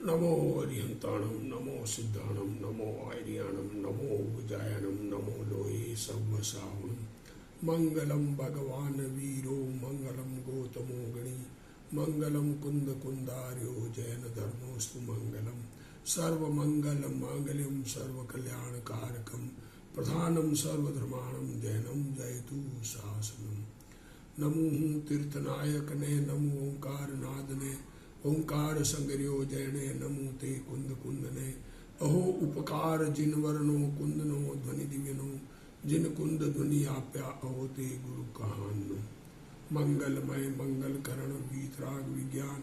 नमो अरिहंताणं नमो सिद्धाणं नमो आर्याणं नमो बुजायणं नमो लोये सर्वसाहुणं मंगलम भगवान वीरो मंगलम गौतमो गणी मंगलम कुंद कुंदार्यो जैन धर्मोस्तु मंगलम सर्वमंगल मांगल्यम सर्वकल्याणकारकम प्रधानम सर्वधर्माणम जैनम जयतु शासनम। नमो तीर्थनायक ने नमो ओंकार नाद ने ओंकार संग्रयो जयने नमो ते कुंद कुंद ने अहो उपकार जिन वर्णो कुंदनो ध्वनि दिव्यनो जिन कुंद ध्वनि आप्या अहो ते गुरु कहानो। मंगलमय मंगल करण वीतराग विज्ञान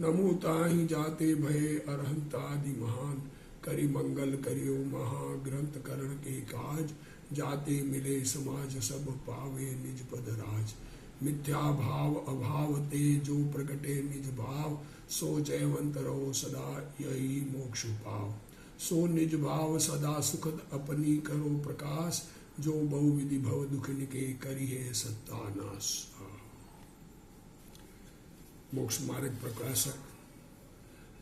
नमो ताहि जाते भये अरहंतादि महान करि मंगल करियो महाग्रंथ करण के काज जाते मिले समाज सब पावे निज पद राज। मिथ्या भाव अभाव ते जो प्रगटे निज भाव सो जयवंत रहो सदा यही मोक्ष पाव। सो निज भाव सदा सुखद अपनी करो प्रकाश जो बहुविधि भव दुख निके करी है सत्तानाश। मोक्ष मार्ग प्रकाशक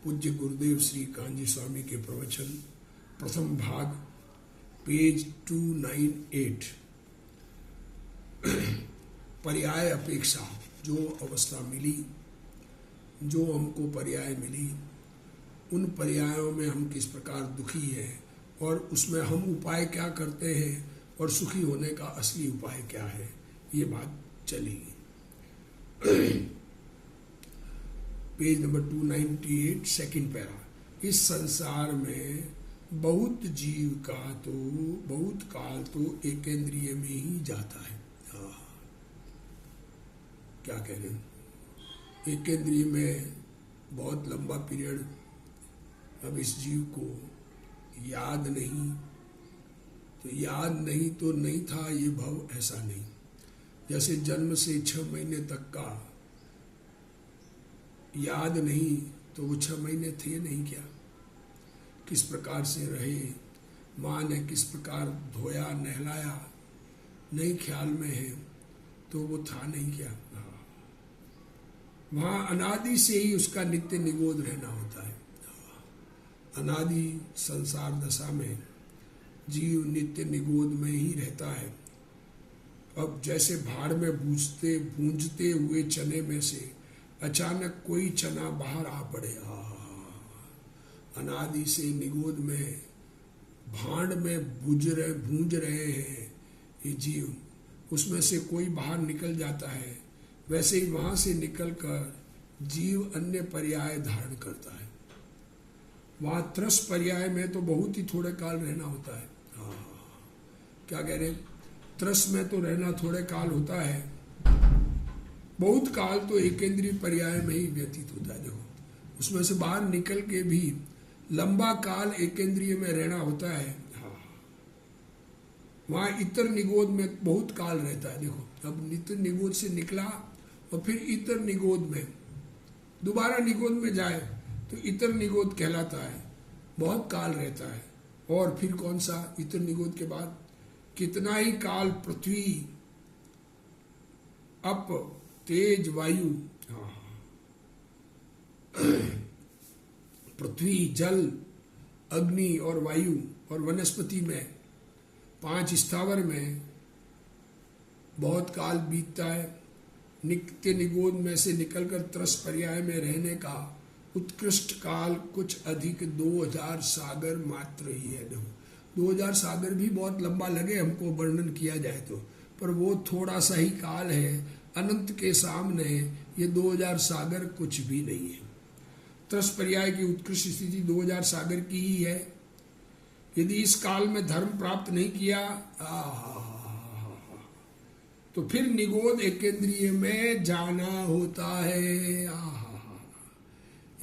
पूज्य गुरुदेव श्री कांजी स्वामी के प्रवचन प्रथम भाग पेज 298। पर्याय अपेक्षा जो अवस्था मिली, जो हमको पर्याय मिली, उन पर्यायों में हम किस प्रकार दुखी हैं और उसमें हम उपाय क्या करते हैं और सुखी होने का असली उपाय क्या है, ये बात चलेगी। Page number 298 second para. इस संसार में बहुत जीव का तो बहुत काल तो एकेंद्रिय में ही जाता है। क्या कह रहे हैं, एकेंद्रिय में बहुत लंबा पीरियड अब इस जीव को याद नहीं, तो याद नहीं तो नहीं था ये भव, ऐसा नहीं। जैसे जन्म से 6 महीने तक का याद नहीं तो वो 6 महीने थे नहीं क्या, किस प्रकार से रहे, माँ ने किस प्रकार धोया नहलाया नहीं ख्याल में है, तो वो था नहीं क्या। वहां अनादि से ही उसका नित्य निगोद रहना होता है। अनादि संसार दशा में जीव नित्य निगोद में ही रहता है। अब जैसे भाड़ में भूंजते हुए चने में से अचानक कोई चना बाहर आ पड़े, अनादि से निगोद में भांड में भूंज रहे हैं ये जीव, उसमें से कोई बाहर निकल जाता है। वैसे ही वहां से निकलकर जीव अन्य पर्याय धारण करता है। वहां त्रस पर्याय में तो बहुत ही थोड़े काल रहना होता है। क्या कह रहे, त्रस में तो रहना थोड़े काल होता है, बहुत काल तो एकेंद्रीय पर्याय में ही व्यतीत होता है। देखो उसमें से बाहर निकल के भी लंबा काल एकेंद्रीय में रहना होता है। वहां इतर निगोद में बहुत काल रहता है। देखो अब नित्य निगोद से निकला और फिर इतर निगोद में दोबारा निगोद में जाए तो इतर निगोद कहलाता है, बहुत काल रहता है। और फिर कौन सा इतर निगोद के बाद कितना ही काल पृथ्वी, अप, तेज, वायु, पृथ्वी, जल, अग्नि और वायु और वनस्पति में 5 स्थावर में बहुत काल बीतता है। नित्य निगोद में से निकलकर त्रस पर्याय में रहने का उत्कृष्ट काल कुछ अधिक 2000 सागर मात्र ही है। 2000 सागर भी बहुत लंबा लगे हमको वर्णन किया जाए तो, पर वो थोड़ा सा ही काल है। अनंत के सामने ये 2000 सागर कुछ भी नहीं है। त्रस पर्याय की उत्कृष्ट स्थिति 2000 सागर की ही है। यदि इस काल में धर्म प्राप्त नहीं किया तो फिर निगोद एकेंद्रिय में जाना होता है।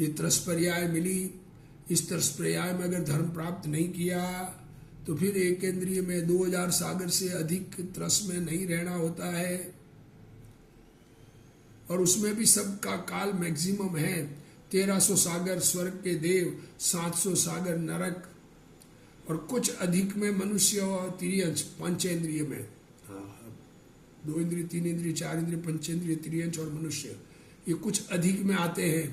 ये त्रस पर्याय मिली, इस त्रस पर्याय में अगर धर्म प्राप्त नहीं किया तो फिर एकेंद्रिय में 2000 सागर से अधिक त्रस में नहीं रहना होता है। और उसमें भी सबका काल मैक्सिमम है। 1300 सागर स्वर्ग के देव, 700 सागर नरक, और कुछ अधिक में मनुष्य और तिर्यंश पंचेंद्रिय में, 2 इंद्रिय, 3 इंद्रिय, 4 इंद्रिय, पंचेंद्रिय, तिर्यंश और मनुष्य, ये कुछ अधिक में आते हैं।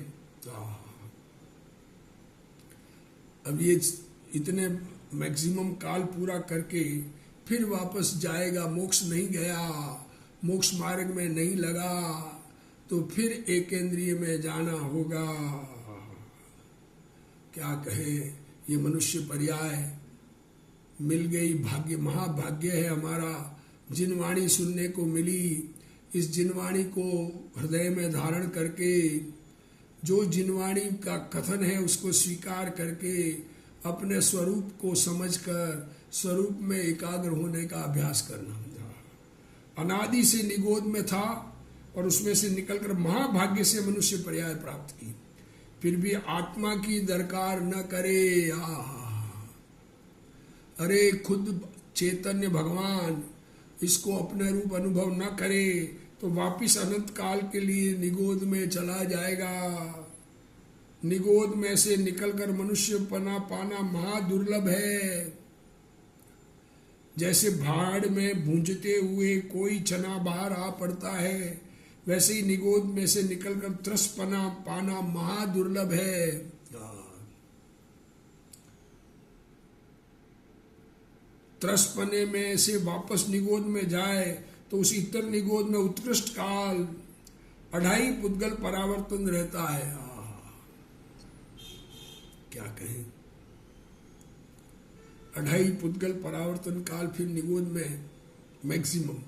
अब ये इतने मैक्सिमम काल पूरा करके फिर वापस जाएगा, मोक्ष नहीं गया, मोक्ष मार्ग में नहीं लगा, तो फिर एकेंद्रिय में जाना होगा। क्या कहे, ये मनुष्य पर्याय मिल गई, भाग्य, महाभाग्य है हमारा। जिनवाणी सुनने को मिली, इस जिनवाणी को हृदय में धारण करके, जो जिनवाणी का कथन है उसको स्वीकार करके अपने स्वरूप को समझकर स्वरूप में एकाग्र होने का अभ्यास करना था। अनादि से निगोद में था और उसमें से निकलकर महाभाग्य से मनुष्य पर्याय प्राप्त की, फिर भी आत्मा की दरकार न करे। अरे खुद चैतन्य भगवान इसको अपने रूप अनुभव न करे तो वापिस अनंत काल के लिए निगोद में चला जाएगा। निगोद में से निकलकर मनुष्य पना पाना महादुर्लभ है। जैसे भाड़ में भूंजते हुए कोई चना बाहर आ पड़ता है, वैसे ही निगोद में से निकलकर त्रस पना पाना महादुर्लभ है। त्रस पने में से वापस निगोद में जाए तो उस इतर निगोद में उत्कृष्ट काल 2.5 पुद्गल परावर्तन रहता है। क्या कहें, 2.5 पुद्गल परावर्तन काल फिर निगोद में मैक्सिमम,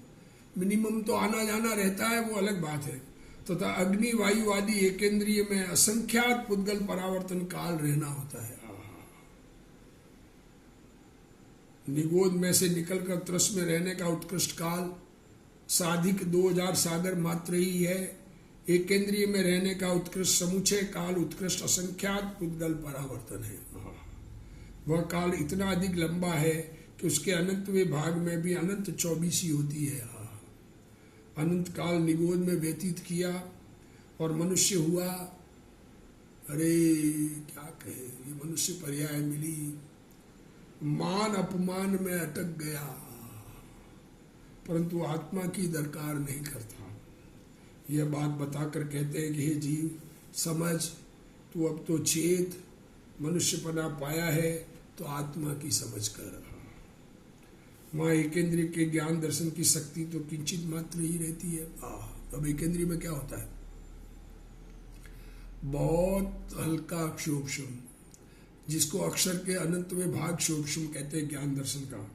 मिनिमम तो आना जाना रहता है, वो अलग बात है। तथा अग्नि वायु आदि एकेंद्रिय में असंख्यात पुद्गल परावर्तन काल रहना होता है। निगोद में से निकलकर त्रस में रहने का उत्कृष्ट काल साधिक 2000 सागर मात्र ही है। एकेंद्रिय में रहने का उत्कृष्ट समुचय काल उत्कृष्ट असंख्यात पुद्गल परावर्तन है। वह काल इतना अधिक लंबा है कि उसके अनंतवें भाग में भी अनंत 24 होती है। अनंत काल निगोद में व्यतीत किया और मनुष्य हुआ। अरे क्या कहे, ये मनुष्य पर्याय मिली, मान अपमान में अटक गया, परंतु आत्मा की दरकार नहीं करता। यह बात बताकर कहते हैं कि हे जीव समझ, तू अब तो चेत, मनुष्यपना पाया है तो आत्मा की समझ कर। वहाँ एकेंद्रिय के ज्ञान दर्शन की शक्ति तो किंचित मात्र ही रहती है। अब एकेंद्रिय में क्या होता है, बहुत हल्का सूक्ष्म, जिसको अक्षर के अनंतवें भाग सूक्ष्म कहते हैं ज्ञान दर्शन का,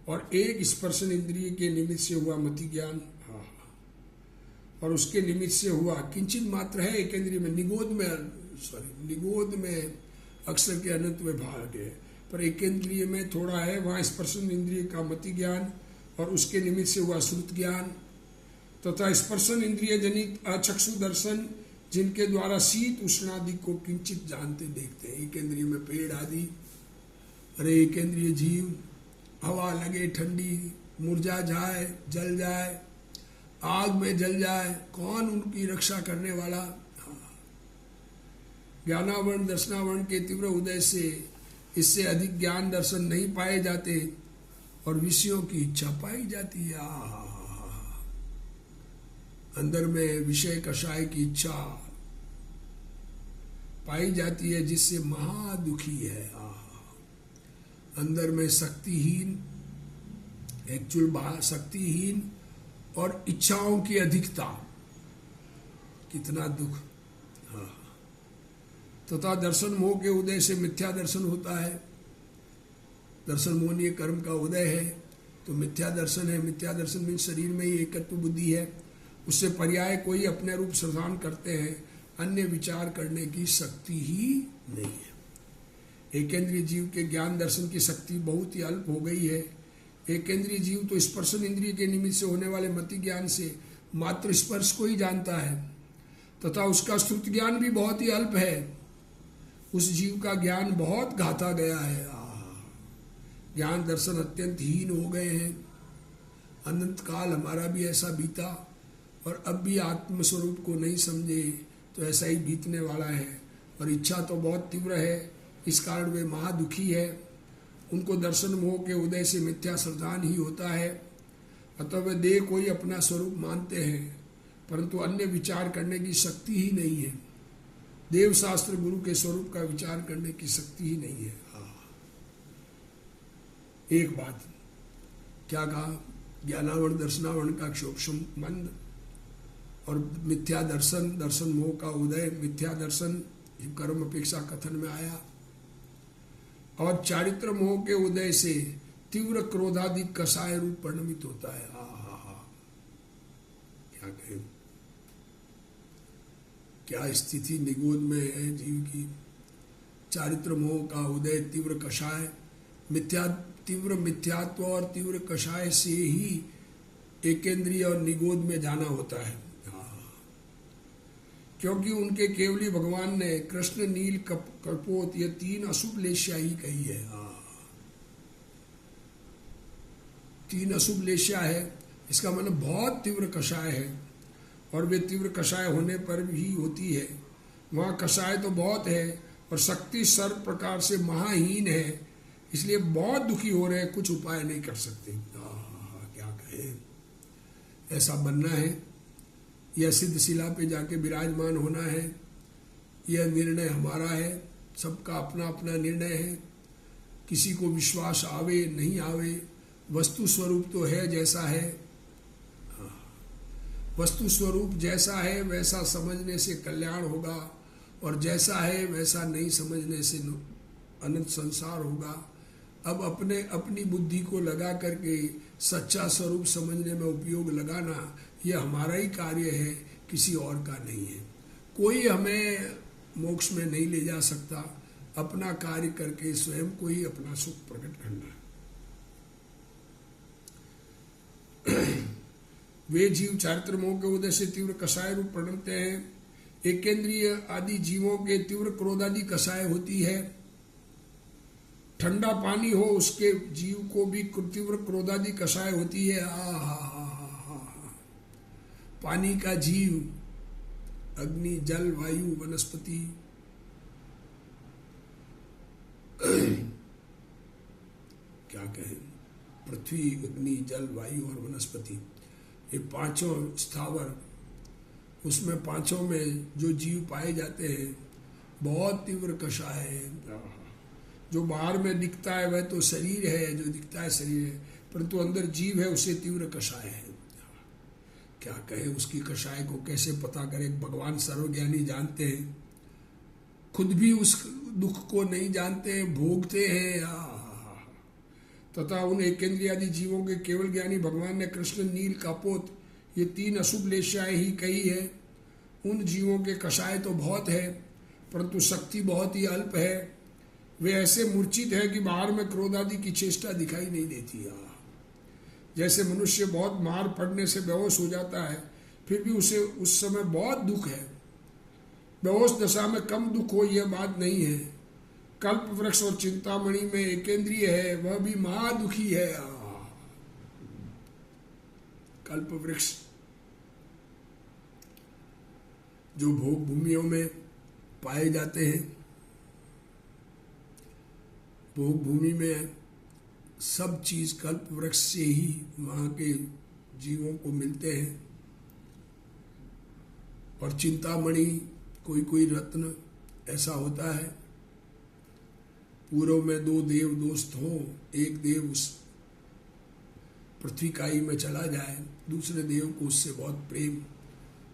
और एक स्पर्शन इंद्रिय के निमित्त से हुआ मति ज्ञान, और उसके निमित्त से हुआ किंचित मात्र है एकेंद्रिय में। निगोद में अक्षर के अनंतवें भाग है, पर एकेंद्रिय में थोड़ा है। वहाँ स्पर्शन इंद्रिय का मति ज्ञान और उसके निमित्त से हुआ श्रुत ज्ञान, तथा स्पर्शन इंद्रिय जनित अचक्षु दर्शन, जिनके द्वारा शीत उष्ण आदि को किंचित जानते देखते हैं। एकेंद्रिय में पेड़ आदि। अरे एकेंद्रिय जीव हवा लगे ठंडी, मुरझा जाए, जल जाए, आग में जल जाए, कौन उनकी रक्षा करने वाला। ज्ञानावरण दर्शनावरण के तीव्र उदय से इससे अधिक ज्ञान दर्शन नहीं पाए जाते और विषयों की इच्छा पाई जाती है। अंदर में विषय कषाय की इच्छा पाई जाती है, जिससे महादुखी है। अंदर में शक्तिहीन, एक्चुअल शक्तिहीन और इच्छाओं की अधिकता, कितना दुख। तथा दर्शन मोह के उदय से मिथ्या दर्शन होता है। दर्शन मोहनीय कर्म का उदय है तो मिथ्या दर्शन है। मिथ्या दर्शन में शरीर में ही एकत्व बुद्धि है, उससे पर्याय कोई अपने रूप श्रद्धान करते हैं, अन्य विचार करने की शक्ति ही नहीं है। एकेंद्रीय जीव के ज्ञान दर्शन की शक्ति बहुत ही अल्प हो गई है। एकेंद्रीय जीव तो स्पर्शन इंद्रिय के निमित्त से होने वाले मति ज्ञान से मात्र स्पर्श को ही जानता है, तथा उसका श्रुत ज्ञान भी बहुत ही अल्प है। उस जीव का ज्ञान बहुत घाटा गया है। ज्ञान दर्शन अत्यंत हीन हो गए हैं। अनंत काल हमारा भी ऐसा बीता और अब भी आत्मस्वरूप को नहीं समझे तो ऐसा ही बीतने वाला है। और इच्छा तो बहुत तीव्र है, इस कारण वे महादुखी है। उनको दर्शन मोह के उदय से मिथ्या श्रद्धान ही होता है। अतः वे देह कोई अपना स्वरूप मानते हैं, परंतु अन्य विचार करने की शक्ति ही नहीं है। देव शास्त्र गुरु के स्वरूप का विचार करने की शक्ति ही नहीं है। एक बात क्या कहा, ज्ञानावरण दर्शनावरण का क्षोभम मंद और मिथ्या दर्शन, दर्शन मोह का उदय, मिथ्या दर्शन कर्म अपेक्षा कथन में आया, और चारित्र मोह के उदय से तीव्र क्रोधादि कषाय रूप परिणमित होता है। क्या कहें, क्या स्थिति निगोद में है जीव की। चारित्र मोह का उदय, तीव्र कषाय, तीव्र मिथ्यात्व और तीव्र कषाय से ही एकेंद्रीय और निगोद में जाना होता है। क्योंकि उनके केवली भगवान ने कृष्ण, नील, कपोत ये तीन अशुभ लेश्या ही कही है। तीन अशुभ लेश्या है, इसका मतलब बहुत तीव्र कषाय है, और वे तीव्र कषाय होने पर भी होती है। वहाँ कषाय तो बहुत है और शक्ति सर्व प्रकार से महाहीन है, इसलिए बहुत दुखी हो रहे हैं, कुछ उपाय नहीं कर सकते। क्या कहें, ऐसा बनना है या सिद्ध शिला पे जाके विराजमान होना है, यह निर्णय हमारा है। सबका अपना अपना निर्णय है, किसी को विश्वास आवे नहीं आवे, वस्तु स्वरूप तो है जैसा है। वस्तु स्वरूप जैसा है वैसा समझने से कल्याण होगा, और जैसा है वैसा नहीं समझने से अनंत संसार होगा। अब अपनी बुद्धि को लगा करके सच्चा स्वरूप समझने में उपयोग लगाना, यह हमारा ही कार्य है, किसी और का नहीं है। कोई हमें मोक्ष में नहीं ले जा सकता, अपना कार्य करके स्वयं को ही अपना सुख प्रकट करना है। वे जीव चारित्र मोह के उदय से तीव्र कषाय रूप परिणमते हैं। एकेंद्रीय आदि जीवों के तीव्र क्रोधादि कषाय होती है। ठंडा पानी हो उसके जीव को भी तीव्र क्रोधादि कषाय होती है। पानी का जीव, अग्नि, जल, वायु, वनस्पति, क्या कहें, पृथ्वी, अग्नि, जल, वायु और वनस्पति, ये पांचों स्थावर, उसमें पांचों में जो जीव पाए जाते हैं बहुत तीव्र कषाय है। जो बाहर में दिखता है वह तो शरीर है, जो दिखता है शरीर है, परंतु अंदर जीव है, उसे तीव्र कषाय है। क्या कहे, उसकी कषाय को कैसे पता करें। भगवान सर्वज्ञानी जानते हैं, खुद भी उस दुख को नहीं जानते हैं, भोगते हैं। तथा उन एकेंद्रीय आदि जीवों के केवल ज्ञानी भगवान ने कृष्ण, नील, कपोत ये तीन अशुभ लेश्याएं ही कही है। उन जीवों के कषाय तो बहुत है, परंतु शक्ति बहुत ही अल्प है। वे ऐसे मूर्छित है कि बाहर में क्रोध आदि की चेष्टा दिखाई नहीं देती। जैसे मनुष्य बहुत मार पड़ने से बेहोश हो जाता है, फिर भी उसे उस समय बहुत दुख है। बेहोश दशा में कम दुख हो यह बात नहीं है। कल्प वृक्ष और चिंतामणि में एकेंद्रीय है, वह भी महादुखी है। कल्प वृक्ष जो भोग भूमियों में पाए जाते हैं, भोग भूमि में सब चीज कल्प वृक्ष से ही वहां के जीवों को मिलते हैं। और चिंतामणि कोई कोई रत्न ऐसा होता है, पूर्व में दो देव दोस्त हों, एक देव उस पृथ्वी काई में चला जाए, दूसरे देव को उससे बहुत प्रेम,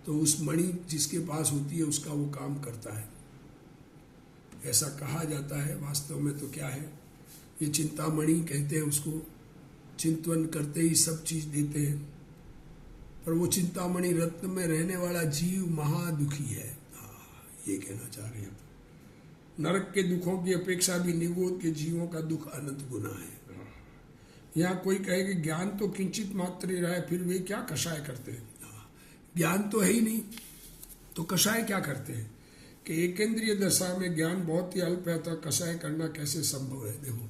तो उस मणि जिसके पास होती है उसका वो काम करता है, ऐसा कहा जाता है। वास्तव में तो क्या है, ये चिंतामणि कहते हैं उसको। चिंतन करते ही सब चीज देते हैं, पर वो चिंतामणि रत्न में रहने वाला जीव महादुखी है। ये कहना चाह रहे हैं। नरक के दुखों की अपेक्षा भी निगोद के जीवों का दुख अनंत गुना है। यहाँ कोई कहे कि ज्ञान तो किंचित मात्र ही रहा है, फिर वे क्या कषाय करते हैं। ज्ञान तो है ही नहीं, तो कषाय क्या करते हैं कि एकेंद्रीय दशा में ज्ञान बहुत ही अल्प है, तो कषाय करना कैसे संभव है। देखो,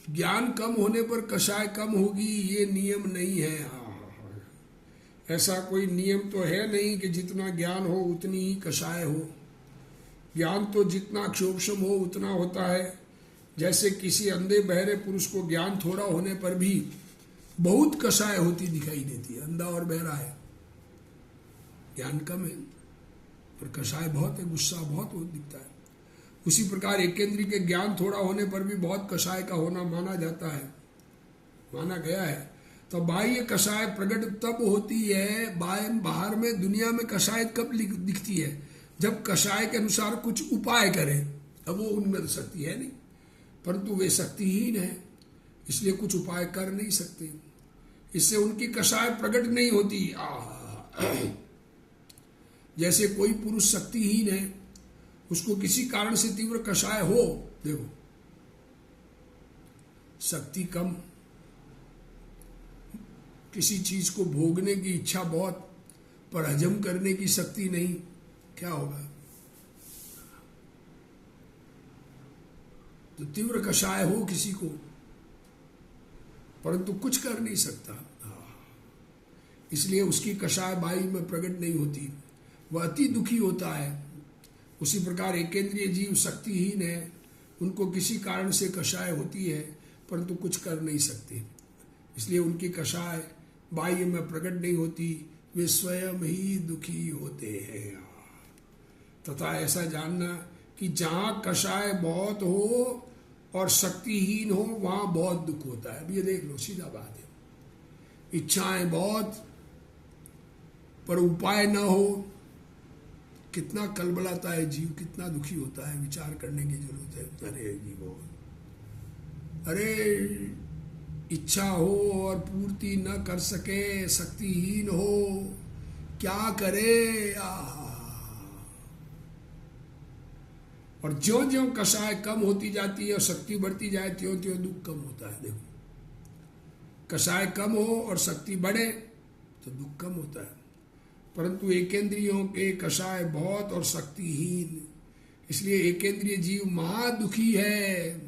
ज्ञान कम होने पर कषाय कम होगी, ये नियम नहीं है। ऐसा कोई नियम तो है नहीं कि जितना ज्ञान हो उतनी ही कषाय हो। ज्ञान तो जितना क्षोभम हो उतना होता है। जैसे किसी अंधे बहरे पुरुष को ज्ञान थोड़ा होने पर भी बहुत कषाय होती दिखाई देती है। अंधा और बहरा है, ज्ञान कम है, पर कषाय बहुत है, गुस्सा बहुत दिखता है। उसी प्रकार एकेंद्रीय के ज्ञान थोड़ा होने पर भी बहुत कषाय का होना माना जाता है, माना गया है। तो बाह्य कषाय प्रकट तब होती है, बाहर में दुनिया में कषाय कब दिखती है, जब कषाय के अनुसार कुछ उपाय करें। अब वो उनमें तो शक्ति है नहीं, परंतु वे शक्तिहीन है, इसलिए कुछ उपाय कर नहीं सकते, इससे उनकी कषाय प्रकट नहीं होती। जैसे कोई पुरुष शक्तिहीन है, उसको किसी कारण से तीव्र कषाय हो, देखो शक्ति कम, किसी चीज को भोगने की इच्छा बहुत, पर हजम करने की शक्ति नहीं, क्या होगा? तो तीव्र कषाय हो किसी को, परंतु कुछ कर नहीं सकता, इसलिए उसकी कषाय बाई में प्रकट नहीं होती, वह अति दुखी होता है। उसी प्रकार एकेंद्रीय जीव शक्तिहीन है, उनको किसी कारण से कषाय होती है, परंतु कुछ कर नहीं सकते, इसलिए उनकी कषाय बाह्य में प्रकट नहीं होती, वे स्वयं ही दुखी होते हैं। तथा ऐसा जानना कि जहाँ कषाय बहुत हो और शक्तिहीन हो, वहाँ बहुत दुख होता है। अब ये देख लो, सीधा बात है, इच्छाएं बहुत पर उपाय न हो, कितना कलबलाता है जीव, कितना दुखी होता है, विचार करने की जरूरत है। अरे जीवो, अरे इच्छा हो और पूर्ति न कर सके, शक्तिहीन हो, क्या करे। और ज्यों ज्यों कषाय कम होती जाती है और शक्ति बढ़ती जाए, त्यों त्यों दुख कम होता है। देखो, कषाय कम हो और शक्ति बढ़े तो दुख कम होता है, परंतु एकेंद्रियों के कषाय बहुत और शक्तिहीन, इसलिए एकेंद्रीय जीव महादुखी है,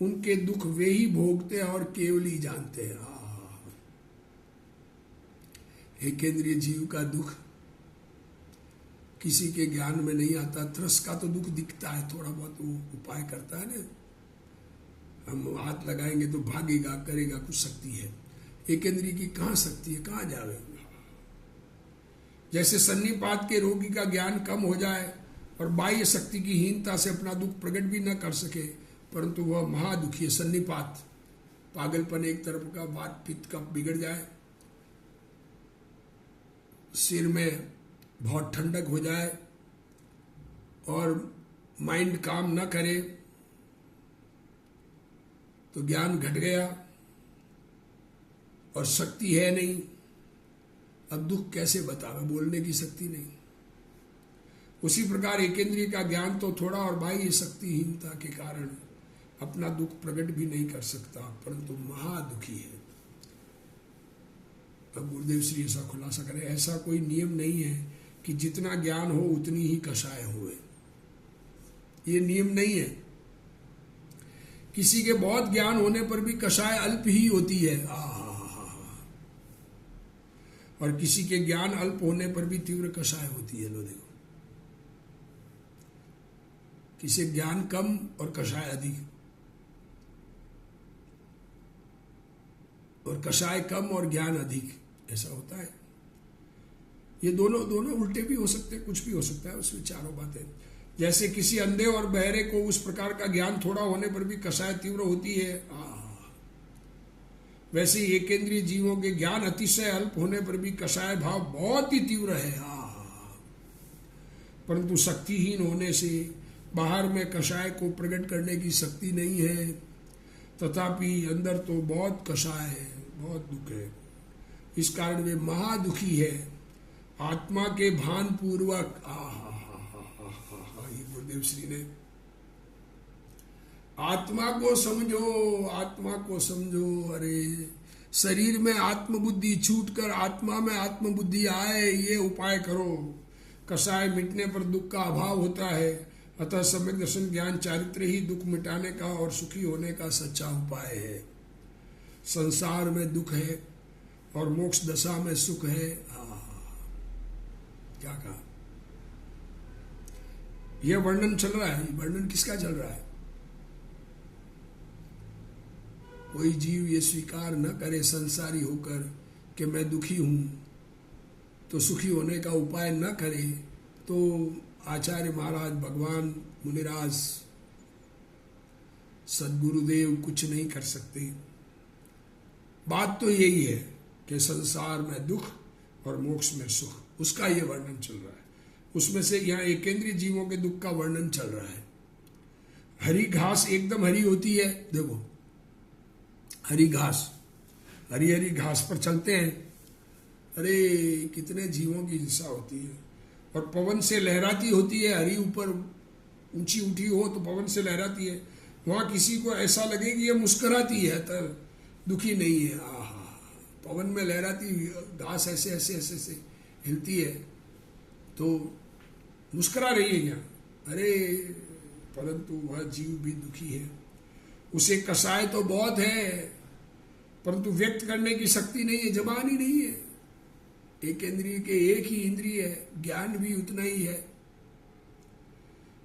उनके दुख वे ही भोगते हैं और केवल ही जानते हैं। एकेंद्रीय जीव का दुख किसी के ज्ञान में नहीं आता। त्रस का तो दुख दिखता है, थोड़ा बहुत वो उपाय करता है ना, हम हाथ लगाएंगे तो भागेगा, करेगा, कुछ शक्ति है। एकेंद्रीय की कहाँ शक्ति है, कहाँ जावे। जैसे सन्निपात के रोगी का ज्ञान कम हो जाए और बाह्य शक्ति की हीनता से अपना दुख प्रकट भी न कर सके, परंतु वह महादुखी है। सन्निपात, पागलपन एक तरफ का, वात पित्त कफ बिगड़ जाए, सिर में बहुत ठंडक हो जाए और माइंड काम न करे तो ज्ञान घट गया और शक्ति है नहीं। अब दुख कैसे बतावे, बोलने की शक्ति नहीं। उसी प्रकार एकेंद्रीय का ज्ञान तो थोड़ा और बाह्य शक्तिहीनता के कारण अपना दुख प्रकट भी नहीं कर सकता, परंतु महादुखी है। अब गुरुदेव श्री ऐसा खुलासा करें, ऐसा कोई नियम नहीं है कि जितना ज्ञान हो उतनी ही कषाय होए, ये नियम नहीं है। किसी के बहुत ज्ञान होने पर भी कषाय अल्प ही होती है, और किसी के ज्ञान अल्प होने पर भी तीव्र कषाय होती है। लो देखो, किसी ज्ञान कम और कषाय अधिक, और कषाय कम और ज्ञान अधिक, ऐसा होता है। ये दोनों उल्टे भी हो सकते हैं, कुछ भी हो सकता है, उसमें चारों बातें। जैसे किसी अंधे और बहरे को उस प्रकार का ज्ञान थोड़ा होने पर भी कषाय तीव्र होती है, वैसे ही एकेंद्रीय जीवों के ज्ञान अतिशय अल्प होने पर भी कषाय भाव बहुत ही तीव्र है। परंतु शक्तिहीन होने से बाहर में कषाय को प्रकट करने की शक्ति नहीं है, तथापि अंदर तो बहुत कषाय है, बहुत दुख है। इस कारण वे महादुखी है। आत्मा के भान पूर्वक, ये गुरुदेव श्री ने, आत्मा को समझो, आत्मा को समझो। अरे शरीर में आत्मबुद्धि छूटकर आत्मा में आत्मबुद्धि आए, ये उपाय करो। कषाय मिटने पर दुख का अभाव होता है, अतः सम्यक दर्शन ज्ञान चारित्र ही दुख मिटाने का और सुखी होने का सच्चा उपाय है। संसार में दुख है और मोक्ष दशा में सुख है। क्या कहा, यह वर्णन चल रहा है। वर्णन किसका चल रहा है? कोई जीव ये स्वीकार न करे संसारी होकर कि मैं दुखी हूं, तो सुखी होने का उपाय न करे, तो आचार्य महाराज, भगवान, मुनिराज, सदगुरुदेव कुछ नहीं कर सकते। बात तो यही है कि संसार में दुख और मोक्ष में सुख, उसका ये वर्णन चल रहा है। उसमें से यहाँ एकेंद्रीय जीवों के दुख का वर्णन चल रहा है। हरी घास एकदम हरी होती है, देखो हरी घास, हरी हरी घास पर चलते हैं, अरे कितने जीवों की हिंसा होती है। और पवन से लहराती होती है, हरी ऊपर ऊंची उठी हो तो पवन से लहराती है, वहां किसी को ऐसा लगे कि ये मुस्कुराती है, तब दुखी नहीं है। आहा, पवन में लहराती घास ऐसे ऐसे ऐसे ऐसे हिलती है तो मुस्कुरा रही है क्या? अरे परंतु वह जीव भी दुखी है। उसे कसाय तो बहुत है परंतु व्यक्त करने की शक्ति नहीं है, जबान ही नहीं है। एक इंद्रिय के एक ही इंद्रिय है, ज्ञान भी उतना ही है।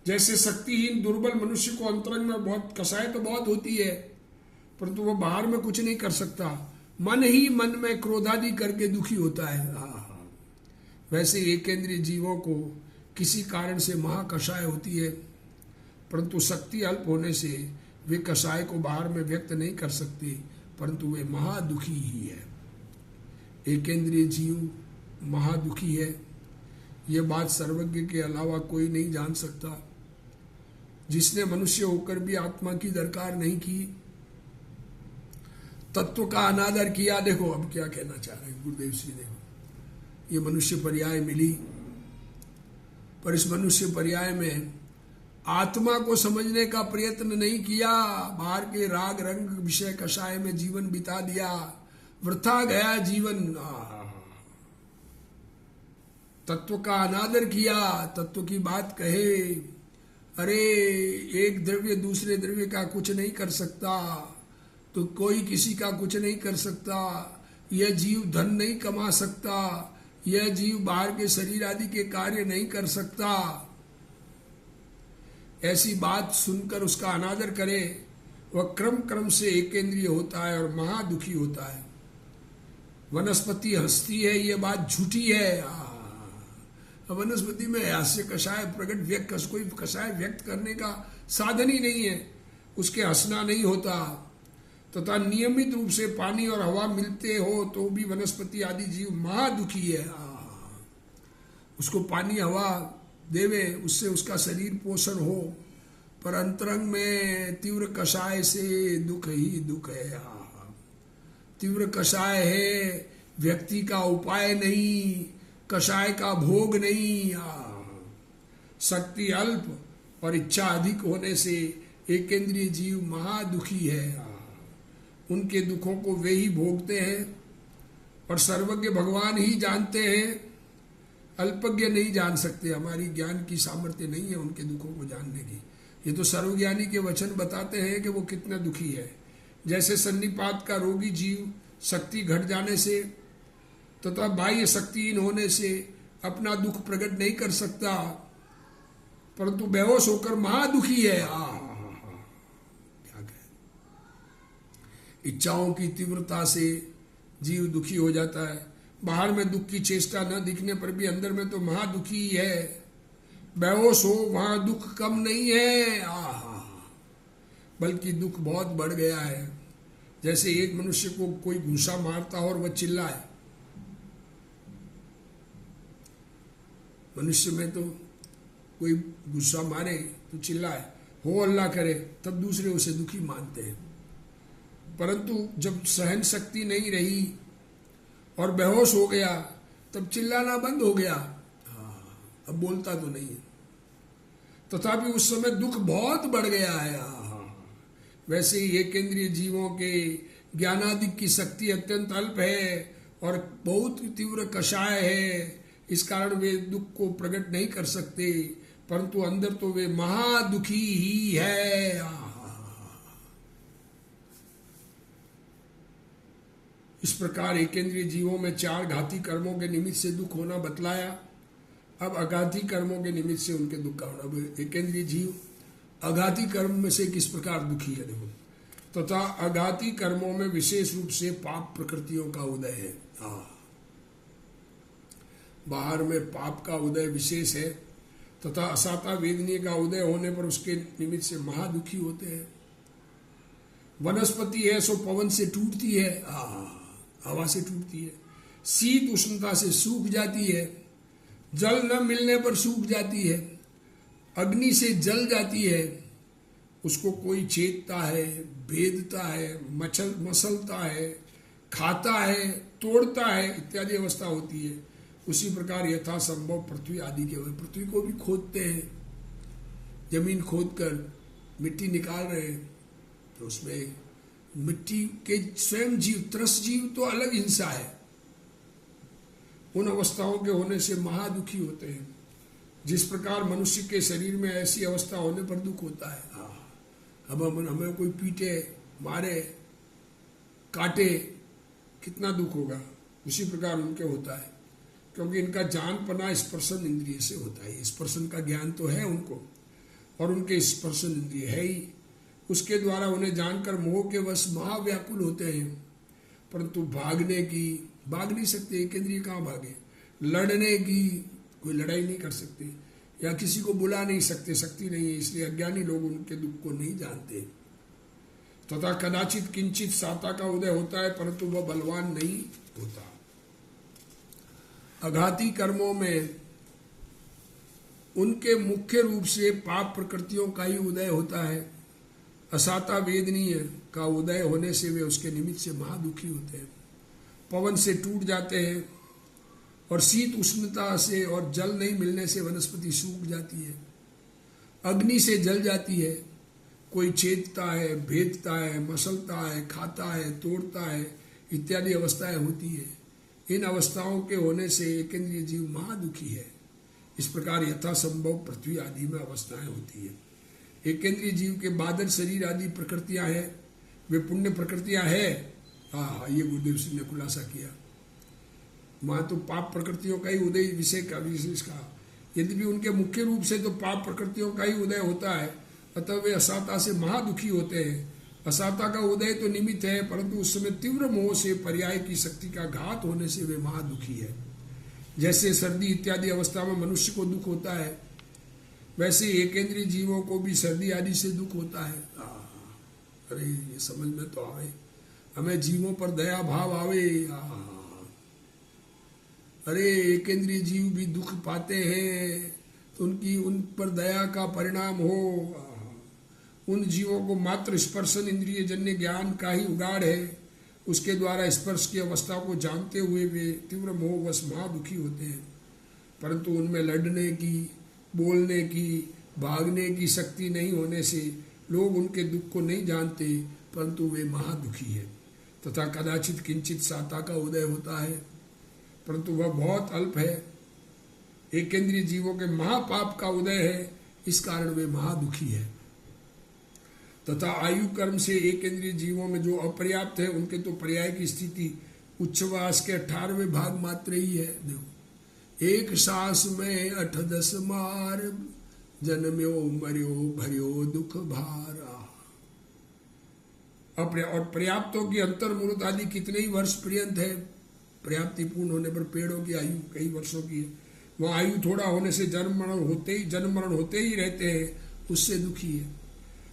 जैसे शक्तिहीन दुर्बल मनुष्य को अंतरंग में बहुत कसाय तो बहुत होती है परंतु वह बाहर में कुछ नहीं कर सकता, मन ही मन में क्रोधादि करके दुखी होता है। वैसे एक इंद्रिय जीवों को किसी कारण से महाकषाय होती है परंतु शक्ति अल्प होने से वे कषाय को बाहर में व्यक्त नहीं कर सकते परंतु वे महादुखी ही है। एक इंद्रिय जीव महादुखी है, यह बात सर्वज्ञ के अलावा कोई नहीं जान सकता। जिसने मनुष्य होकर भी आत्मा की दरकार नहीं की, तत्व का अनादर किया। देखो अब क्या कहना चाह रहे हैं गुरुदेव श्री, देखो ये मनुष्य पर्याय मिली पर इस मनुष्य पर्याय में आत्मा को समझने का प्रयत्न नहीं किया, बाहर के राग रंग विषय कषाय में जीवन बिता दिया, वृथा गया जीवन। तत्व का अनादर किया, तत्व की बात कहे, अरे एक द्रव्य दूसरे द्रव्य का कुछ नहीं कर सकता तो कोई किसी का कुछ नहीं कर सकता, यह जीव धन नहीं कमा सकता, यह जीव बाहर के शरीर आदि के कार्य नहीं कर सकता, ऐसी बात सुनकर उसका अनादर करे, वह क्रम क्रम से एकेंद्रीय होता है और महादुखी होता है। वनस्पति हंसती है, यह बात झूठी है। वनस्पति में हास्य कषाय प्रकट व्यक्त, कोई कषाय व्यक्त करने का साधन ही नहीं है, उसके हंसना नहीं होता। तथा नियमित रूप से पानी और हवा मिलते हो तो भी वनस्पति आदि जीव महादुखी है। उसको पानी हवा देवे, उससे उसका शरीर पोषण हो, पर अंतरंग में तीव्र कषाय से दुख ही दुख है। तीव्र कषाय है, व्यक्ति का उपाय नहीं, कषाय का भोग नहीं। शक्ति अल्प और इच्छा अधिक होने से एकेंद्रीय जीव महादुखी है। उनके दुखों को वे ही भोगते हैं और सर्वज्ञ भगवान ही जानते हैं, अल्पज्ञ नहीं जान सकते। हमारी ज्ञान की सामर्थ्य नहीं है उनके दुखों को जानने की। ये तो सर्वज्ञानी के वचन बताते हैं कि वो कितना दुखी है। जैसे सन्निपात का रोगी जीव शक्ति घट जाने से तथा बाह्य शक्तिहीन होने से अपना दुख प्रकट नहीं कर सकता परंतु बेहोश होकर महादुखी है। क्या कहे, इच्छाओं की तीव्रता से जीव दुखी हो जाता है। बाहर में दुख की चेष्टा न दिखने पर भी अंदर में तो महादुखी है। बेहोश हो वहां दुख कम नहीं है, बल्कि दुख बहुत बढ़ गया है। जैसे एक मनुष्य को कोई घूंसा मारता और वह चिल्लाए, मनुष्य में तो कोई गुस्सा मारे तो चिल्लाए, हो अल्लाह करे, तब दूसरे उसे दुखी मानते हैं। परंतु जब सहन शक्ति नहीं रही और बेहोश हो गया तब चिल्लाना बंद हो गया, अब बोलता तो नहीं है, तथापि उस समय दुख बहुत बढ़ गया है। वैसे ही एकेंद्रीय जीवों के ज्ञानादि की शक्ति अत्यंत अल्प है और बहुत तीव्र कषाय है, इस कारण वे दुख को प्रकट नहीं कर सकते परंतु अंदर तो वे महादुखी ही है। इस प्रकार एकेंद्रीय जीवों में 4 घाती कर्मों के निमित्त से दुख होना बतलाया। अब अघाती कर्मों के निमित्त से उनके दुख का होना। अब एकेंद्रीय जीव अघाती कर्म में से किस प्रकार दुखी है देखो, तथा अघाती कर्मों में विशेष रूप से पाप प्रकृतियों का उदय है। बाहर में पाप का उदय विशेष है तथा असाता वेदनीय का उदय होने पर उसके निमित्त से महादुखी होते हैं। वनस्पति है सो पवन से टूटती है, हवा से टूटती है। शीत उष्णता से सूख जाती है, जल न मिलने पर सूख जाती है। अग्नि से जल जाती है, उसको कोई छेदता है, भेदता है, मसलता है, खाता है, तोड़ता है, इत्यादि अवस्था होती है। उसी प्रकार यथासंभव पृथ्वी आदि के हुए, पृथ्वी को भी खोदते हैं, जमीन खोद कर मिट्टी निकाल रहे हैं, तो उसमें मिट्टी के स्वयं जीव, त्रस जीव तो अलग हिंसा है। उन अवस्थाओं के होने से महादुखी होते हैं। जिस प्रकार मनुष्य के शरीर में ऐसी अवस्था होने पर दुख होता है, अब हमें कोई पीटे, मारे, काटे, कितना दुख होगा, उसी प्रकार उनके होता है। क्योंकि इनका जानपना स्पर्शन इंद्रिय से होता है। स्पर्शन का ज्ञान तो है उनको, और उनके स्पर्शन इंद्रिय है ही, उसके द्वारा उन्हें जानकर मोह के वश महाव्याकुल होते हैं। परंतु भागने की भाग नहीं सकते, एक इंद्रिय कहाँ भागे। लड़ने की कोई लड़ाई नहीं कर सकते, या किसी को बुला नहीं सकते, शक्ति नहीं है। इसलिए अज्ञानी लोग उनके दुख को नहीं जानते। तथा कदाचित किंचित साता का उदय होता है, परंतु वह बलवान नहीं होता। अघाती कर्मों में उनके मुख्य रूप से पाप प्रकृतियों का ही उदय होता है। असाता वेदनीय का उदय होने से वे उसके निमित्त से महादुखी होते हैं। पवन से टूट जाते हैं, और शीत उष्णता से और जल नहीं मिलने से वनस्पति सूख जाती है। अग्नि से जल जाती है, कोई छेदता है, भेदता है, मसलता है, खाता है, तोड़ता है, इत्यादि अवस्थाएं होती है। इन अवस्थाओं के होने से एकेंद्रीय जीव महादुखी है। इस प्रकार यथासंभव पृथ्वी आदि में अवस्थाएं होती है। एकेंद्रीय जीव के बादल शरीर आदि प्रकृतियां हैं, वे पुण्य प्रकृतियां हैं। ये गुरुदेव सिंह ने खुलासा किया। वहां तो पाप प्रकृतियों का ही उदय विशेष कहा। यद्यपि उनके मुख्य रूप से तो पाप प्रकृतियों का ही उदय होता है, अतः वे असाता से महादुखी होते हैं। असाता का उदय तो निमित्त है, परंतु उस समय तीव्र मोह से पर्याय की शक्ति का घात होने से वे महादुखी है। जैसे सर्दी इत्यादि अवस्था में मनुष्य को दुख होता है, वैसे एकेंद्रीय जीवों को भी सर्दी आदि से दुख होता है। अरे ये समझ में तो आवे, हमें जीवों पर दया भाव आवे। अरे एकेंद्रीय जीव भी दुख पाते हैं, तो उनकी उन पर दया का परिणाम हो। उन जीवों को मात्र स्पर्शन इंद्रिय जन्य ज्ञान का ही उगाड़ है, उसके द्वारा स्पर्श की अवस्था को जानते हुए वे तीव्र मोहवश महादुखी होते हैं। परंतु उनमें लड़ने की, बोलने की, भागने की शक्ति नहीं होने से लोग उनके दुख को नहीं जानते, परंतु वे महादुखी है। तथा कदाचित किंचित साता का उदय होता है, परंतु वह बहुत अल्प है। एकेंद्रीय जीवों के महापाप का उदय है, इस कारण वे महादुखी है। तथा आयु कर्म से एकेंद्रीय जीवों में जो अपर्याप्त है, उनके तो पर्याय की स्थिति उच्छ्वास के 18वें भाग मात्र ही है। देखो, एक सांस में 8-10 मार, जन्म्यो मर्यो भर्यो दुख भारा। और पर्याप्तों की अंतर्मूलत आदि कितने ही वर्ष पर्यंत है। पर्याप्ति पूर्ण होने पर पेड़ों की आयु कई वर्षों की है। वहाँ आयु थोड़ा होने से जन्म मरण होते ही रहते हैं, उससे दुखी है।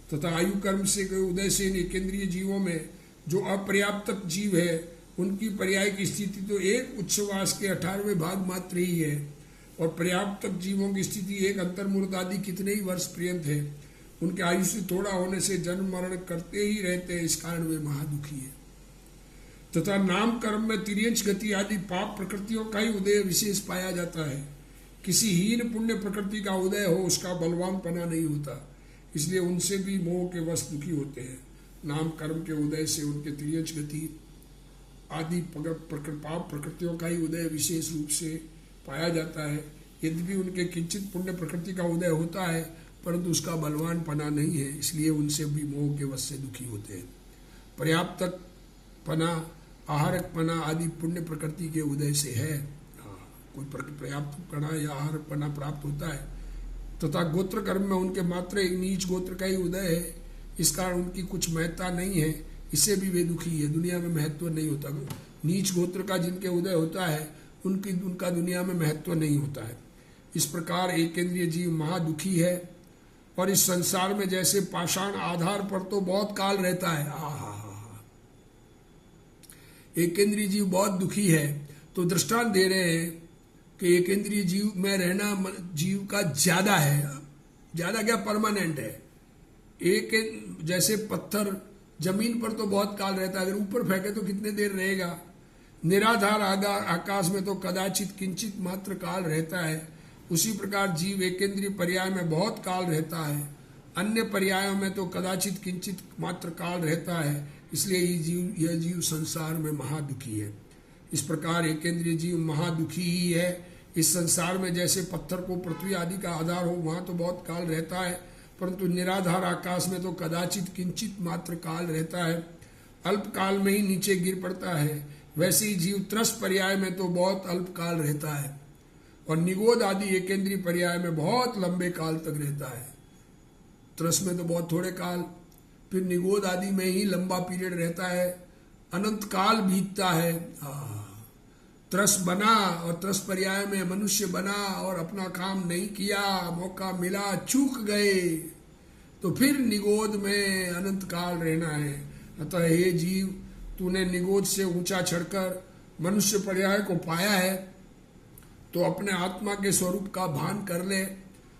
तथा आयु कर्म से उदय से केंद्रीय जीवों में जो अपर्याप्त जीव है, उनकी पर्याय की स्थिति तो एक उच्छ्वास के 18वें भाग मात्र ही है, और पर्याप्त जीवों की स्थिति एक अंतर्मूलत आदि कितने ही वर्ष पर्यंत है। उनके आयु से थोड़ा होने से जन्म मरण करते ही रहते हैं, इस कारण वे महादुखी है। तथा नाम कर्म में तिर्यंच गति आदि पाप प्रकृतियों का ही उदय विशेष पाया जाता है। किसी हीन पुण्य प्रकृति का उदय हो, उसका बलवानपना नहीं होता, इसलिए उनसे भी मोह के वश दुखी होते हैं। नाम कर्म के उदय से उनके तिर्यंच गति आदि पाप प्रकृतियों का ही उदय विशेष रूप से पाया जाता है। यद्यपि उनके किंचित पुण्य प्रकृति का उदय होता है, परंतु उसका बलवान पना नहीं है, इसलिए उनसे भी मोह के वश से दुखी होते हैं। पर्याप्त पना, आहारक पना आदि पुण्य प्रकृति के उदय से है। कोई पर्याप्त पना या आहारक पना प्राप्त होता है। तथा गोत्र कर्म में उनके मात्र एक नीच गोत्र का ही उदय है, इस कारण उनकी कुछ महत्ता नहीं है, इससे भी वे दुखी है। दुनिया में महत्व नहीं होता। नीच गोत्र का जिनके उदय होता है, उनका दुनिया में महत्व नहीं होता है। इस प्रकार एक इंद्रिय जीव महादुखी है और इस संसार में जैसे पाषाण आधार पर तो बहुत काल रहता है। एक इंद्रिय जीव बहुत दुखी है, तो दृष्टांत दे रहे हैं कि एक इंद्रिय जीव में रहना जीव का ज्यादा है, ज्यादा क्या परमानेंट है। एक जैसे पत्थर जमीन पर तो बहुत काल रहता है, अगर ऊपर फेंके तो कितने देर रहेगा। निराधार आकाश में तो कदाचित किंचित मात्र काल रहता है। उसी प्रकार जीव एकेंद्रीय पर्याय में बहुत काल रहता है, अन्य पर्यायों में तो कदाचित किंचित मात्र काल रहता है। इसलिए यह जीव संसार में महादुखी है। इस प्रकार एकेंद्रीय जीव महादुखी ही है। इस संसार में जैसे पत्थर को पृथ्वी आदि का आधार हो, वहां तो बहुत काल रहता है, परंतु निराधार आकाश में तो कदाचित किंचित मात्र काल रहता है, अल्प काल में ही नीचे गिर पड़ता है। वैसे ही जीव त्रस पर्याय में तो बहुत अल्प काल रहता है और निगोद आदि एकेंद्रीय पर्याय में बहुत लंबे काल तक रहता है। त्रस में तो बहुत थोड़े काल, फिर निगोद आदि में ही लंबा पीरियड रहता है, अनंत काल बीतता है। त्रस बना और त्रस पर्याय में मनुष्य बना और अपना काम नहीं किया, मौका मिला, चूक गए, तो फिर निगोद में अनंत काल रहना है। अतः हे जीव, तूने निगोद से ऊंचा चढ़कर मनुष्य पर्याय को पाया है, तो अपने आत्मा के स्वरूप का भान कर ले,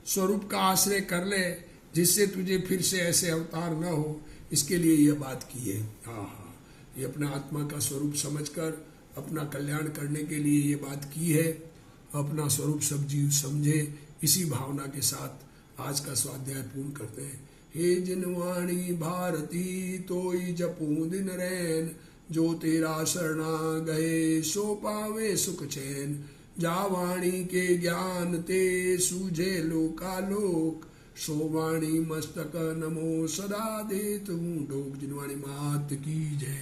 स्वरूप का आश्रय कर ले, जिससे तुझे फिर से ऐसे अवतार न हो। इसके लिए यह बात की है। ये अपने आत्मा का स्वरूप समझकर अपना कल्याण करने के लिए ये बात की है। अपना स्वरूप सब जीव समझे। इसी भावना के साथ आज का स्वाध्याय पूर्ण करते हैं। हे जिनवाणी भारती तोई जपू दिन रैन, जो तेरा शरणा गए सो पावे सुख चैन। जा वाणी के ज्ञान ते सूझे लोकालोक, सो वाणी मस्तक नमो सदा दे तुम डोक। जिनवाणी मात की जय।